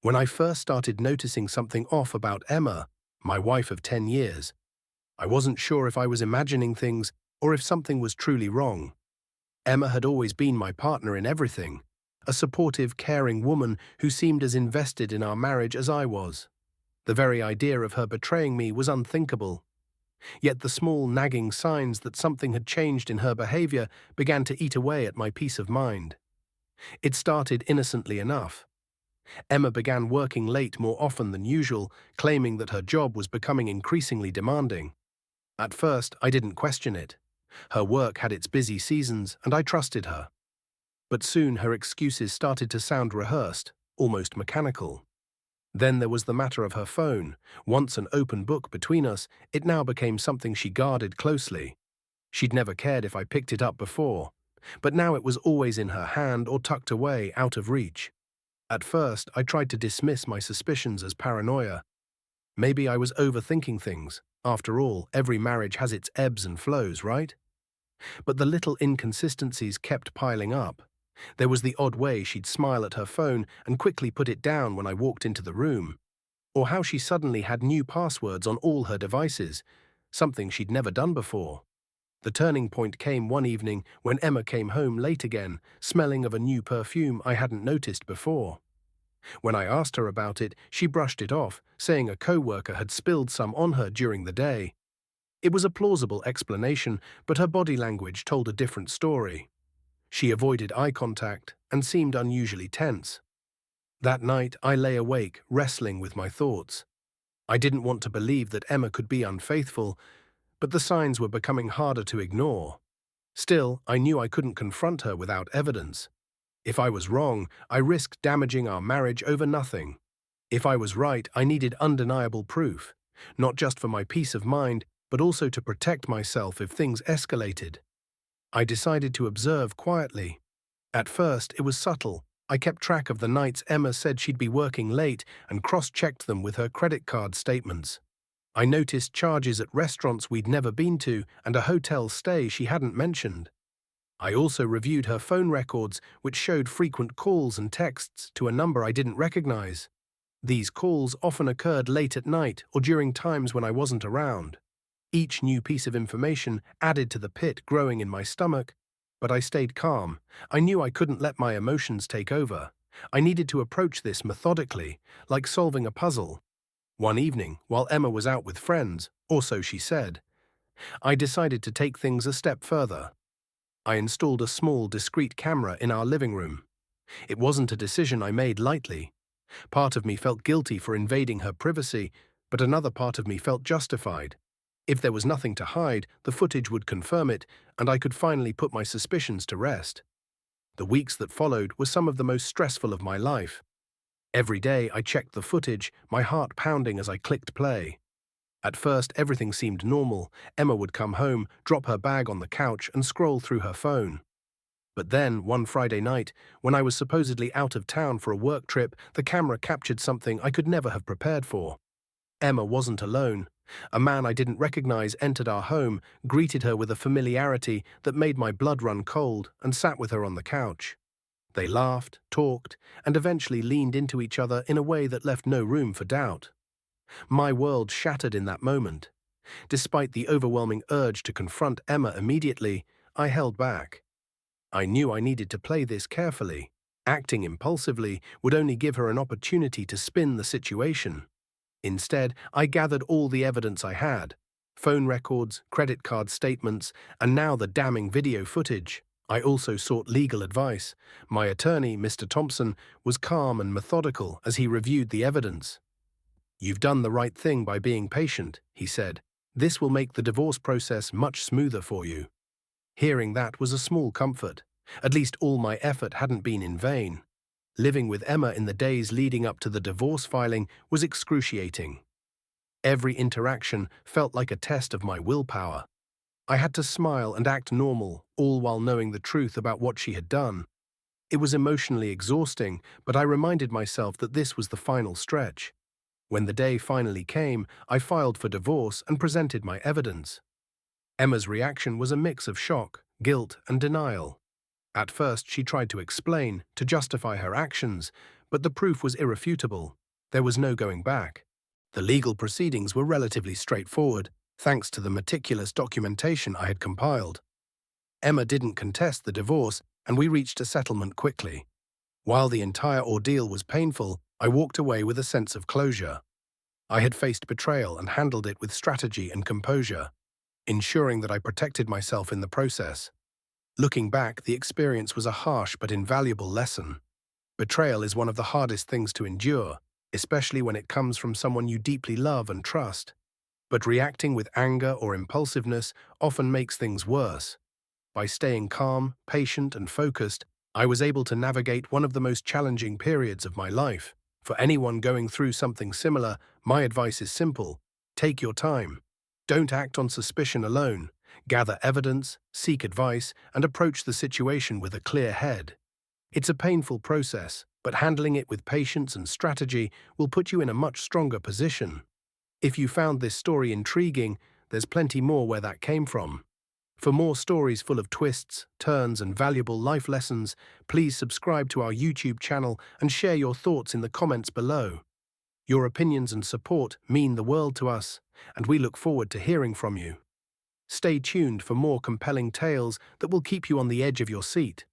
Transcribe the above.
When I first started noticing something off about Emma, my wife of 10 years, I wasn't sure if I was imagining things or if something was truly wrong. Emma had always been my partner in everything, a supportive, caring woman who seemed as invested in our marriage as I was. The very idea of her betraying me was unthinkable. Yet the small, nagging signs that something had changed in her behavior began to eat away at my peace of mind. It started innocently enough. Emma began working late more often than usual, claiming that her job was becoming increasingly demanding. At first, I didn't question it. Her work had its busy seasons, and I trusted her. But soon her excuses started to sound rehearsed, almost mechanical. Then there was the matter of her phone. Once an open book between us, it now became something she guarded closely. She'd never cared if I picked it up before, but now it was always in her hand or tucked away, out of reach. At first, I tried to dismiss my suspicions as paranoia. Maybe I was overthinking things. After all, every marriage has its ebbs and flows, right? But the little inconsistencies kept piling up. There was the odd way she'd smile at her phone and quickly put it down when I walked into the room. Or how she suddenly had new passwords on all her devices, something she'd never done before. The turning point came one evening when Emma came home late again, smelling of a new perfume I hadn't noticed before. When I asked her about it, she brushed it off, saying a co-worker had spilled some on her during the day. It was a plausible explanation, but her body language told a different story. She avoided eye contact and seemed unusually tense. That night, I lay awake, wrestling with my thoughts. I didn't want to believe that Emma could be unfaithful, but the signs were becoming harder to ignore. Still, I knew I couldn't confront her without evidence. If I was wrong, I risked damaging our marriage over nothing. If I was right, I needed undeniable proof, not just for my peace of mind, but also to protect myself if things escalated. I decided to observe quietly. At first, it was subtle. I kept track of the nights Emma said she'd be working late and cross-checked them with her credit card statements. I noticed charges at restaurants we'd never been to and a hotel stay she hadn't mentioned. I also reviewed her phone records, which showed frequent calls and texts to a number I didn't recognize. These calls often occurred late at night or during times when I wasn't around. Each new piece of information added to the pit growing in my stomach, but I stayed calm. I knew I couldn't let my emotions take over. I needed to approach this methodically, like solving a puzzle. One evening, while Emma was out with friends, or so she said, I decided to take things a step further. I installed a small, discreet camera in our living room. It wasn't a decision I made lightly. Part of me felt guilty for invading her privacy, but another part of me felt justified. If there was nothing to hide, the footage would confirm it, and I could finally put my suspicions to rest. The weeks that followed were some of the most stressful of my life. Every day I checked the footage, my heart pounding as I clicked play. At first, everything seemed normal. Emma would come home, drop her bag on the couch, and scroll through her phone. But then, one Friday night, when I was supposedly out of town for a work trip, the camera captured something I could never have prepared for. Emma wasn't alone. A man I didn't recognize entered our home, greeted her with a familiarity that made my blood run cold, and sat with her on the couch. They laughed, talked, and eventually leaned into each other in a way that left no room for doubt. My world shattered in that moment. Despite the overwhelming urge to confront Emma immediately, I held back. I knew I needed to play this carefully. Acting impulsively would only give her an opportunity to spin the situation. Instead, I gathered all the evidence I had: phone records, credit card statements, and now the damning video footage. I also sought legal advice. My attorney, Mr. Thompson, was calm and methodical as he reviewed the evidence. "You've done the right thing by being patient," he said. "This will make the divorce process much smoother for you." Hearing that was a small comfort. At least all my effort hadn't been in vain. Living with Emma in the days leading up to the divorce filing was excruciating. Every interaction felt like a test of my willpower. I had to smile and act normal, all while knowing the truth about what she had done. It was emotionally exhausting, but I reminded myself that this was the final stretch. When the day finally came, I filed for divorce and presented my evidence. Emma's reaction was a mix of shock, guilt, and denial. At first, she tried to explain, to justify her actions, But the proof was irrefutable. There was no going back. The legal proceedings were relatively straightforward, thanks to the meticulous documentation I had compiled. Emma didn't contest the divorce, and we reached a settlement quickly. While the entire ordeal was painful, I walked away with a sense of closure. I had faced betrayal and handled it with strategy and composure, ensuring that I protected myself in the process. Looking back, the experience was a harsh but invaluable lesson. Betrayal is one of the hardest things to endure, especially when it comes from someone you deeply love and trust. But reacting with anger or impulsiveness often makes things worse. By staying calm, patient, and focused, I was able to navigate one of the most challenging periods of my life. For anyone going through something similar, my advice is simple: take your time. Don't act on suspicion alone. Gather evidence, seek advice, and approach the situation with a clear head. It's a painful process, but handling it with patience and strategy will put you in a much stronger position. If you found this story intriguing, there's plenty more where that came from. For more stories full of twists, turns, and valuable life lessons, please subscribe to our YouTube channel and share your thoughts in the comments below. Your opinions and support mean the world to us, and we look forward to hearing from you. Stay tuned for more compelling tales that will keep you on the edge of your seat.